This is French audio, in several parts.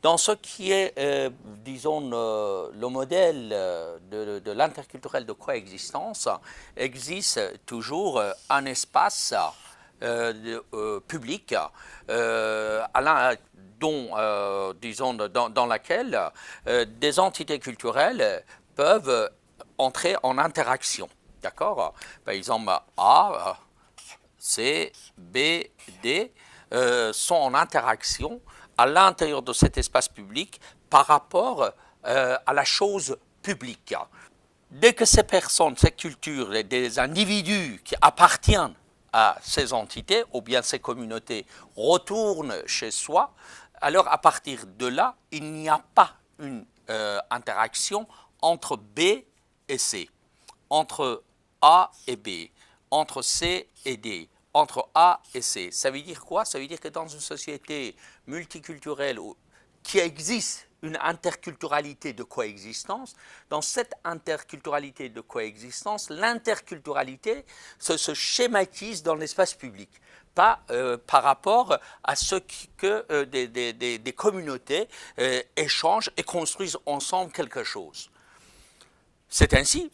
Dans ce qui est, disons, le modèle de l'interculturel de coexistence, existe toujours un espace public dont, disons, dans laquelle des entités culturelles peuvent entrer en interaction. D'accord? Par exemple, A, C, B, D sont en interaction à l'intérieur de cet espace public par rapport à la chose publique. Dès que ces personnes, ces cultures, des individus qui appartiennent à ces entités ou bien ces communautés retournent chez soi, alors à partir de là, il n'y a pas une interaction entre B et C, entre A et B, entre C et D, entre A et C. Ça veut dire quoi? Ça veut dire que dans une société multiculturelle qui existe une interculturalité de coexistence, dans cette interculturalité de coexistence, l'interculturalité se schématise dans l'espace public, pas par rapport à ce que des communautés échangent et construisent ensemble quelque chose. C'est ainsi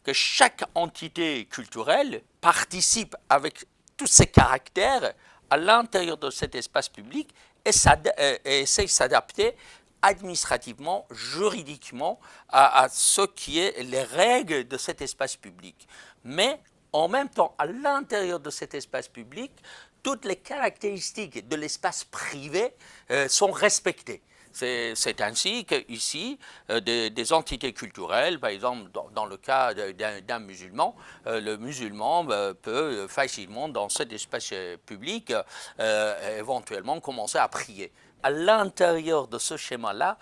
que chaque entité culturelle participe avec tous ses caractères à l'intérieur de cet espace public et essaie de s'adapter administrativement, juridiquement à ce qui est les règles de cet espace public. Mais en même temps, à l'intérieur de cet espace public, toutes les caractéristiques de l'espace privé sont respectées. C'est ainsi qu'ici, des entités culturelles, par exemple dans le cas d'un musulman, le musulman peut facilement dans cet espace public éventuellement commencer à prier. À l'intérieur de ce schéma-là,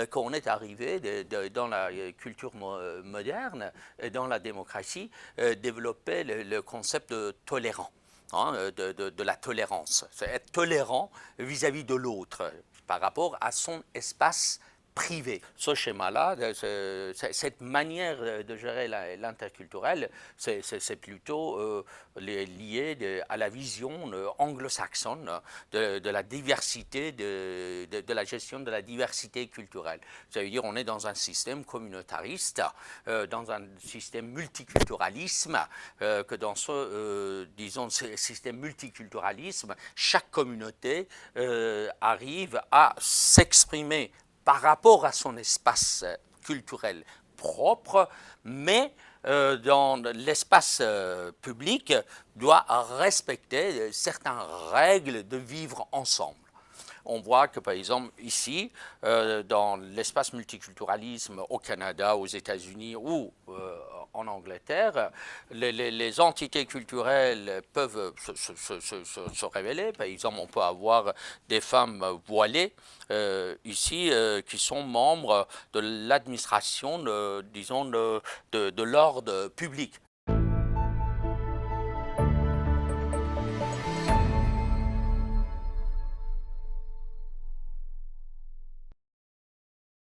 qu'on est arrivé dans la culture moderne et dans la démocratie, développer le concept de tolérant. De la tolérance. C'est être tolérant vis-à-vis de l'autre par rapport à son espace privé. Ce schéma-là, cette manière de gérer l'interculturel, c'est plutôt lié à la vision anglo-saxonne de la diversité, de la gestion de la diversité culturelle. Ça veut dire qu'on est dans un système communautariste, dans un système multiculturalisme, que dans ce, disons, système multiculturalisme, chaque communauté arrive à s'exprimer par rapport à son espace culturel propre, mais dans l'espace public doit respecter certaines règles de vivre ensemble. On voit que, par exemple, ici, dans l'espace multiculturalisme au Canada, aux États-Unis ou en Angleterre, les entités culturelles peuvent se révéler. Par exemple, on peut avoir des femmes voilées ici qui sont membres de l'administration, disons, de l'ordre public.